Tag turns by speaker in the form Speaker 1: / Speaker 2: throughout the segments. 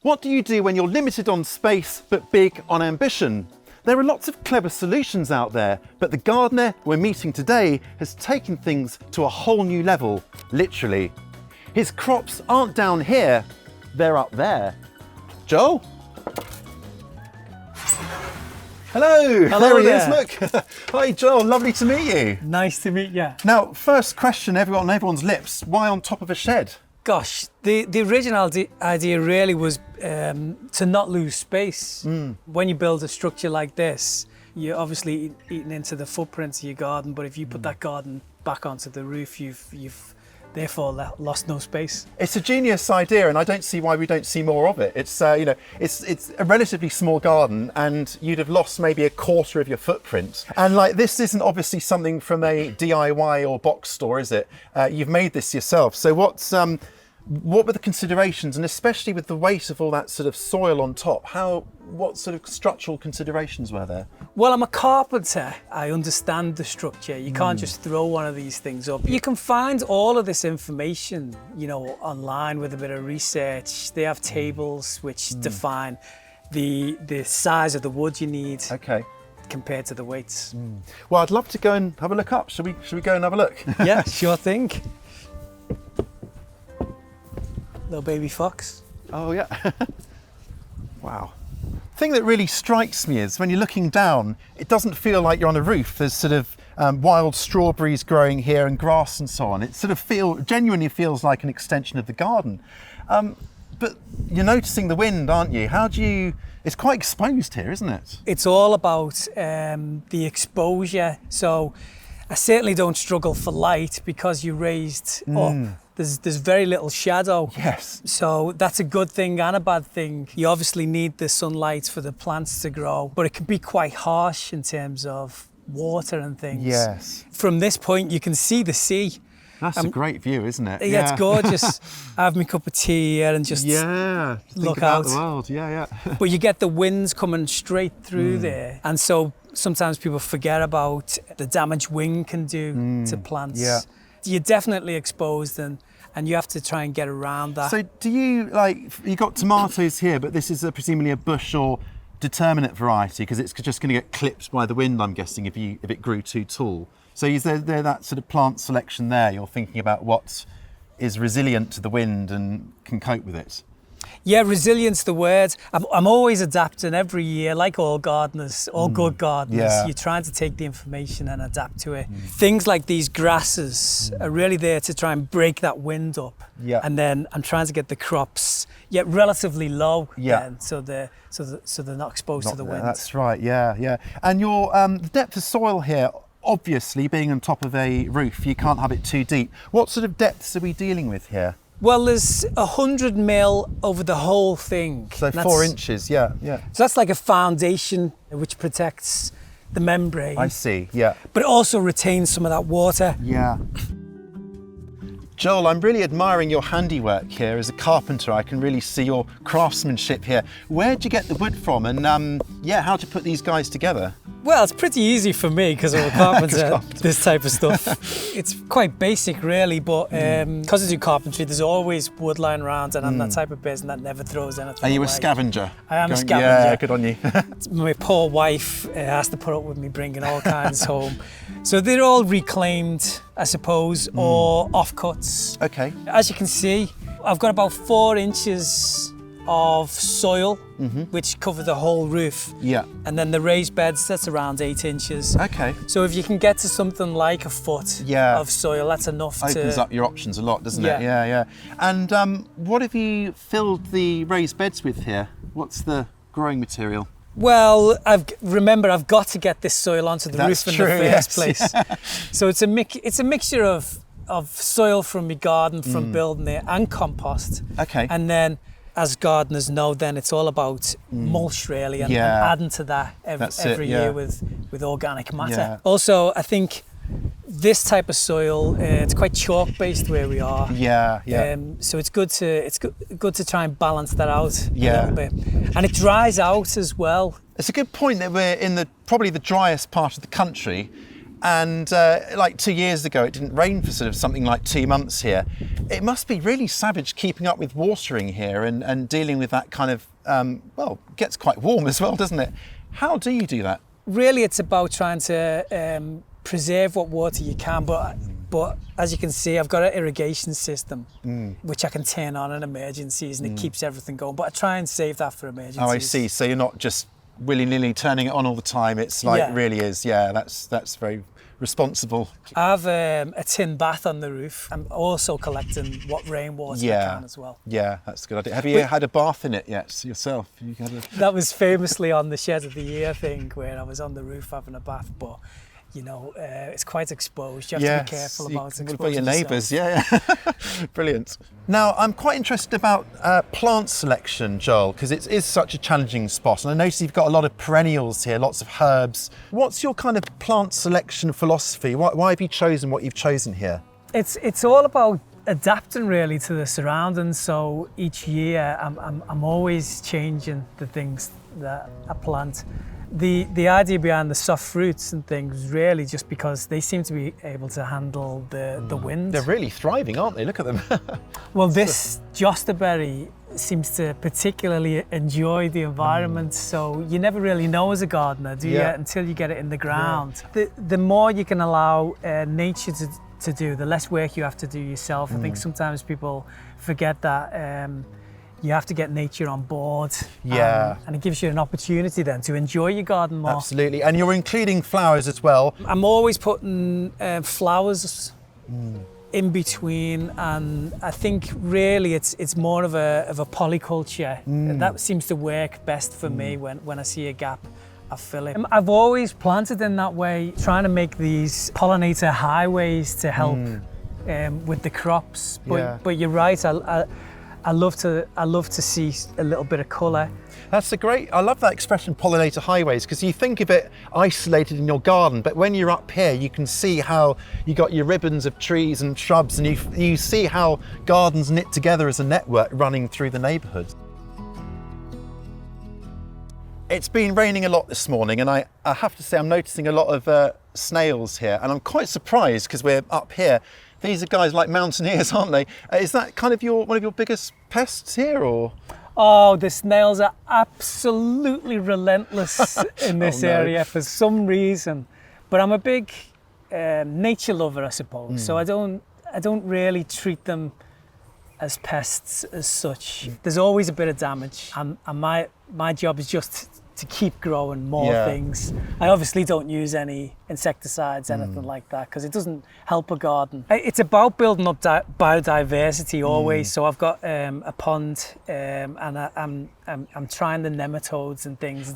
Speaker 1: What do you do when you're limited on space but big on ambition? There are lots of clever solutions out there, but the gardener we're meeting today has taken things to a whole new level, literally. His crops aren't down here, they're up there. Joel? Hello,
Speaker 2: Hello
Speaker 1: there he
Speaker 2: there.
Speaker 1: is, look. Hi Joel, lovely to meet you.
Speaker 2: Nice to meet you.
Speaker 1: Now, first question on everyone's lips, why on top of a shed?
Speaker 2: Gosh, the original idea really was to not lose space. When you build a structure like this, you're obviously eating into the footprint of your garden, but if you put that garden back onto the roof, you've therefore lost no space.
Speaker 1: It's a genius idea, and I don't see why we don't see more of it. It's it's a relatively small garden, and you'd have lost maybe a quarter of your footprint. And like this isn't obviously something from a DIY or box store, is it? You've made this yourself. So what were the considerations, and especially with the weight of all that sort of soil on top? What sort of structural considerations were there?
Speaker 2: Well, I'm a carpenter. I understand the structure. You can't just throw one of these things up. You can find all of this information, online with a bit of research. They have tables which define the size of the wood you need.
Speaker 1: Okay.
Speaker 2: Compared to the weights.
Speaker 1: Well, I'd love to go and have a look up. Should we go and have a look?
Speaker 2: Yeah, sure thing. Little baby fox.
Speaker 1: Oh yeah. Wow. The thing that really strikes me is when you're looking down, it doesn't feel like you're on a roof. There's sort of wild strawberries growing here and grass and so on. It sort of genuinely feels like an extension of the garden. But you're noticing the wind, aren't you? It's quite exposed here, isn't it?
Speaker 2: It's all about the exposure. So I certainly don't struggle for light because you raised up. There's very little shadow.
Speaker 1: Yes.
Speaker 2: So that's a good thing and a bad thing. You obviously need the sunlight for the plants to grow, but it can be quite harsh in terms of water and things.
Speaker 1: Yes.
Speaker 2: From this point, you can see the sea.
Speaker 1: That's a great view, isn't it?
Speaker 2: Yeah, it's gorgeous. I have my cup of tea here and just
Speaker 1: look
Speaker 2: out.
Speaker 1: About the world. Yeah.
Speaker 2: But you get the winds coming straight through there. And so sometimes people forget about the damage wind can do to plants.
Speaker 1: Yeah.
Speaker 2: You're definitely exposed and you have to try and get around that.
Speaker 1: So do you, you got tomatoes here, but this is presumably a bush or determinate variety because it's just going to get clipped by the wind, I'm guessing, if it grew too tall. So is there that sort of plant selection there? You're thinking about what is resilient to the wind and can cope with it?
Speaker 2: Yeah, resilience, the word. I'm always adapting every year, like all gardeners, all good gardeners.
Speaker 1: Yeah.
Speaker 2: You're trying to take the information and adapt to it. Things like these grasses are really there to try and break that wind up.
Speaker 1: Yeah.
Speaker 2: And then I'm trying to get the crops yet relatively low.
Speaker 1: Yeah.
Speaker 2: Then, so they're not exposed to the wind.
Speaker 1: That's right. Yeah. And your the depth of soil here, obviously being on top of a roof, you can't have it too deep. What sort of depths are we dealing with here?
Speaker 2: Well, there's 100 mil over the whole thing.
Speaker 1: So 4 inches, yeah.
Speaker 2: So that's like a foundation which protects the membrane.
Speaker 1: I see, yeah.
Speaker 2: But it also retains some of that water.
Speaker 1: Yeah. Joel, I'm really admiring your handiwork here as a carpenter. I can really see your craftsmanship here. Where'd you get the wood from, and how'd you put these guys together?
Speaker 2: Well, it's pretty easy for me because I'm a carpenter, this type of stuff. It's quite basic really, but because I do carpentry, there's always wood lying around, and I'm that type of person that never throws anything
Speaker 1: Are you
Speaker 2: away.
Speaker 1: a scavenger?
Speaker 2: I am a scavenger.
Speaker 1: Yeah, good on you.
Speaker 2: My poor wife has to put up with me bringing all kinds home. So they're all reclaimed, I suppose, or offcuts.
Speaker 1: Okay.
Speaker 2: As you can see, I've got about 4 inches of soil, which cover the whole roof.
Speaker 1: Yeah.
Speaker 2: And then the raised beds, that's around 8 inches.
Speaker 1: Okay.
Speaker 2: So if you can get to something like a foot of soil, that's enough.
Speaker 1: Opens up your options a lot, doesn't it?
Speaker 2: Yeah.
Speaker 1: Yeah. And what have you filled the raised beds with here? What's the growing material?
Speaker 2: Well, I've got to get this soil onto the roof in the first place. So it's a mixture of soil from my garden, from building it, and compost.
Speaker 1: Okay.
Speaker 2: And then, as gardeners know, then it's all about mulch really, and adding to that every year with organic matter.
Speaker 1: Yeah.
Speaker 2: Also, I think this type of soil, it's quite chalk based where we are.
Speaker 1: Yeah.
Speaker 2: So it's good to try and balance that out a little bit, and it dries out as well.
Speaker 1: It's a good point that we're in probably the driest part of the country, And like 2 years ago, it didn't rain for sort of something like 2 months here. It must be really savage keeping up with watering here and dealing with that kind of, well, it gets quite warm as well, doesn't it? How do you do that?
Speaker 2: Really, it's about trying to preserve what water you can, but as you can see, I've got an irrigation system, which I can turn on in emergencies, and it keeps everything going. But I try and save that for emergencies.
Speaker 1: Oh, I see. So you're not just willy-nilly turning it on all the time. It's like, it really is. Yeah, that's very responsible.
Speaker 2: I have a tin bath on the roof. I'm also collecting what rainwater I can as well.
Speaker 1: Yeah, that's a good idea. Have you had a bath in it yet yourself?
Speaker 2: That was famously on the Shed of the Year thing, where I was on the roof having a bath, but you know, it's quite exposed. You have to be careful about exposing
Speaker 1: What about your neighbours?
Speaker 2: yourself.
Speaker 1: Yeah. Brilliant. Now, I'm quite interested about plant selection, Joel, because it is such a challenging spot. And I notice you've got a lot of perennials here, lots of herbs. What's your kind of plant selection philosophy? Why have you chosen what you've chosen here?
Speaker 2: It's all about adapting really to the surroundings. So each year I'm always changing the things that I plant. The idea behind the soft fruits and things really just because they seem to be able to handle the wind.
Speaker 1: They're really thriving, aren't they? Look at them.
Speaker 2: Well, this Josterberry seems to particularly enjoy the environment, so you never really know as a gardener, do you, until you get it in the ground. The more you can allow nature to do, the less work you have to do yourself. I think sometimes people forget that you have to get nature on board. And it gives you an opportunity then to enjoy your garden more.
Speaker 1: Absolutely. And you're including flowers as well.
Speaker 2: I'm always putting flowers in between, and I think really it's more of a polyculture. That seems to work best for me when I see a gap. I fill it. I've always planted in that way, trying to make these pollinator highways to help with the crops. But you're right. I love to see a little bit of colour.
Speaker 1: I love that expression, pollinator highways, because you think of it isolated in your garden, but when you're up here, you can see how you got your ribbons of trees and shrubs, and you see how gardens knit together as a network running through the neighbourhood. It's been raining a lot this morning, and I have to say I'm noticing a lot of snails here, and I'm quite surprised because we're up here. These are guys like mountaineers, aren't they? Is that kind of one of your biggest pests here, or?
Speaker 2: Oh, the snails are absolutely relentless in this area for some reason. But I'm a big nature lover, I suppose. So I don't really treat them as pests as such. There's always a bit of damage, and my job is just to keep growing more things. I obviously don't use any insecticides, anything like that, because it doesn't help a garden. It's about building up biodiversity always. So I've got a pond, and I'm trying the nematodes and things.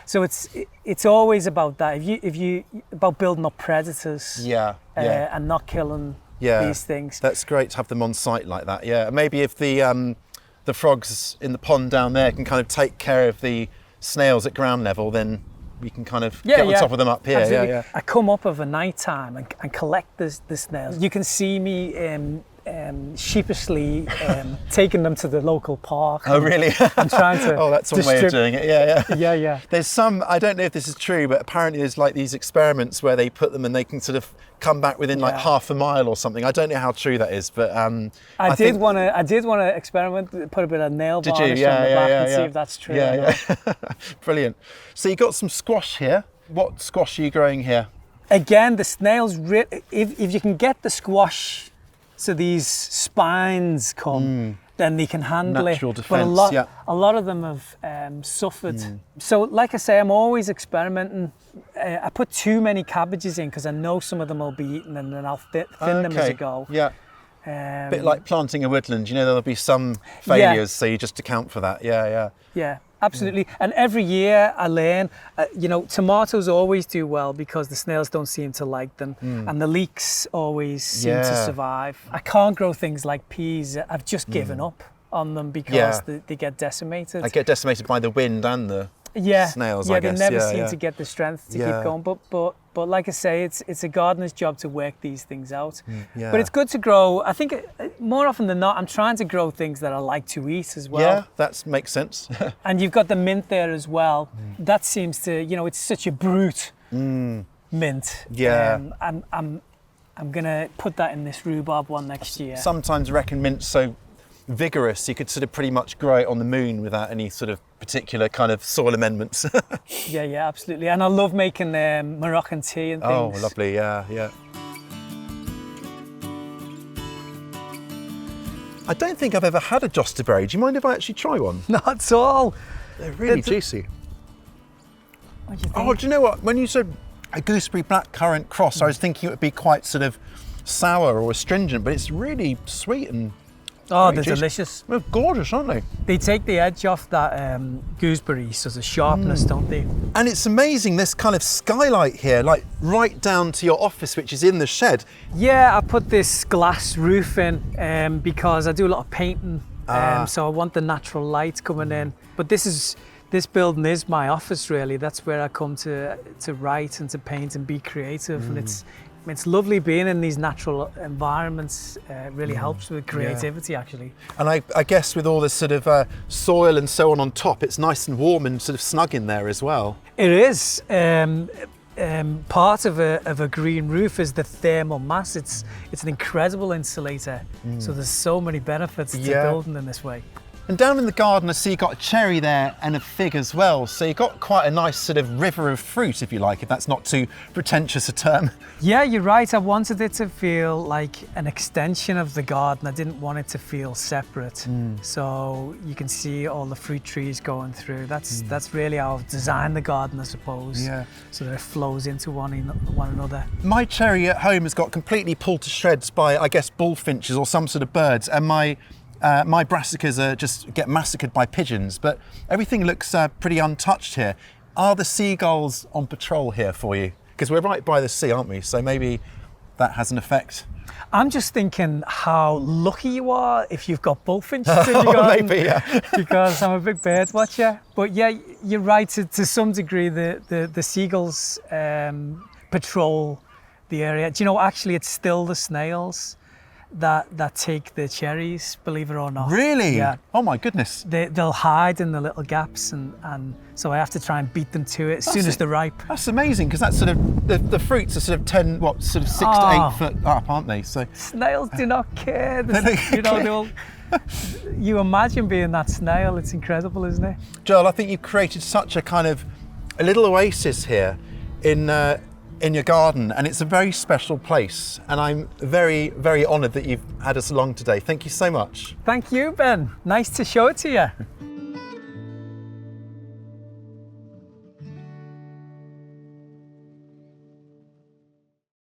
Speaker 2: So it's always about that. If you about building up predators, and not killing these things.
Speaker 1: That's great to have them on site like that. Yeah, maybe if the frogs in the pond down there can kind of take care of the snails at ground level, then we can kind of get on top of them up here.
Speaker 2: Absolutely. I come up of a night time and collect the snails. You can see me sheepishly taking them to the local park.
Speaker 1: Oh, really?
Speaker 2: I'm trying to.
Speaker 1: Oh, that's one way of doing it.
Speaker 2: Yeah.
Speaker 1: There's some. I don't know if this is true, but apparently there's like these experiments where they put them and they can sort of come back within like half a mile or something. I don't know how true that is, but I did want to experiment, put a bit of nail varnish on the back and see if that's true. Brilliant. So you got some squash here. What squash are you growing here?
Speaker 2: Again, the snails. If you can get the squash, so these spines come, then they can handle
Speaker 1: natural
Speaker 2: it.
Speaker 1: defense,
Speaker 2: but a lot of them have suffered. So, like I say, I'm always experimenting. I put too many cabbages in because I know some of them will be eaten, and then I'll thin them as I go.
Speaker 1: A bit like planting a woodland. You know, there'll be some failures, so you just account for that. Yeah.
Speaker 2: Absolutely. And every year I learn, tomatoes always do well because the snails don't seem to like them, and the leeks always seem to survive. I can't grow things like peas. I've just given up on them because they get decimated.
Speaker 1: I get decimated by the wind and the snails, I guess.
Speaker 2: They never seem to get the strength to keep going. But like I say, it's a gardener's job to work these things out. But it's good to grow. I think more often than not, I'm trying to grow things that I like to eat as well.
Speaker 1: Yeah, that makes sense.
Speaker 2: And you've got the mint there as well. That seems to, it's such a brute mint.
Speaker 1: Yeah.
Speaker 2: I'm gonna put that in this rhubarb one next year.
Speaker 1: Sometimes reckon mint's so vigorous you could sort of pretty much grow it on the moon without any sort of particular kind of soil amendments.
Speaker 2: Yeah, absolutely. And I love making Moroccan tea and
Speaker 1: Oh,
Speaker 2: things.
Speaker 1: lovely, yeah. I don't think I've ever had a josterberry. Do you mind if I actually try one?
Speaker 2: Not at all.
Speaker 1: They're really juicy.
Speaker 2: What do you think?
Speaker 1: Oh, do you know what? When you said a gooseberry blackcurrant cross, I was thinking it would be quite sort of sour or astringent, but it's really sweet and
Speaker 2: Oh,
Speaker 1: very
Speaker 2: they're
Speaker 1: juicy.
Speaker 2: delicious.
Speaker 1: They're gorgeous, aren't they?
Speaker 2: They take the edge off that gooseberry, so there's a sharpness, don't they?
Speaker 1: And it's amazing, this kind of skylight here, like right down to your office, which is in the shed.
Speaker 2: Yeah, I put this glass roof in because I do a lot of painting, so I want the natural light coming in. But this building is my office, really. That's where I come to write and to paint and be creative. And it's lovely being in these natural environments. It really helps with creativity, actually.
Speaker 1: And I guess with all this sort of soil and so on top, it's nice and warm and sort of snug in there as well.
Speaker 2: It is. Part of a green roof is the thermal mass. It's an incredible insulator. So there's so many benefits to building in this way.
Speaker 1: And down in the garden, I see you've got a cherry there and a fig as well. So you've got quite a nice sort of river of fruit, if you like, if that's not too pretentious a term.
Speaker 2: Yeah, you're right. I wanted it to feel like an extension of the garden. I didn't want it to feel separate. So you can see all the fruit trees going through. That's really how I've designed the garden, I suppose.
Speaker 1: Yeah.
Speaker 2: So that it flows into one another.
Speaker 1: My cherry at home has got completely pulled to shreds by, I guess, bullfinches or some sort of birds. And my brassicas just get massacred by pigeons, but everything looks pretty untouched here. Are the seagulls on patrol here for you? Because we're right by the sea, aren't we? So maybe that has an effect.
Speaker 2: I'm just thinking how lucky you are if you've got bullfinches in your garden.
Speaker 1: Maybe, yeah.
Speaker 2: Because I'm a big bird watcher. But yeah, you're right. To some degree, the seagulls patrol the area. Do you know, actually, it's still the snails that take the cherries, believe it or not.
Speaker 1: Really?
Speaker 2: Yeah.
Speaker 1: Oh my goodness.
Speaker 2: They'll hide in the little gaps, and so I have to try and beat them to it as soon as they're ripe.
Speaker 1: That's amazing, because that's sort of, the fruits are sort of 6 to 8 foot up, aren't they? So
Speaker 2: Snails do not care.
Speaker 1: They don't
Speaker 2: You know,
Speaker 1: care.
Speaker 2: you imagine being that snail. It's incredible, isn't it?
Speaker 1: Joel, I think you've created such a kind of a little oasis here in your garden, and it's a very special place, and I'm very, very honoured that you've had us along today. Thank you so much.
Speaker 2: Thank you, Ben. Nice to show it to you.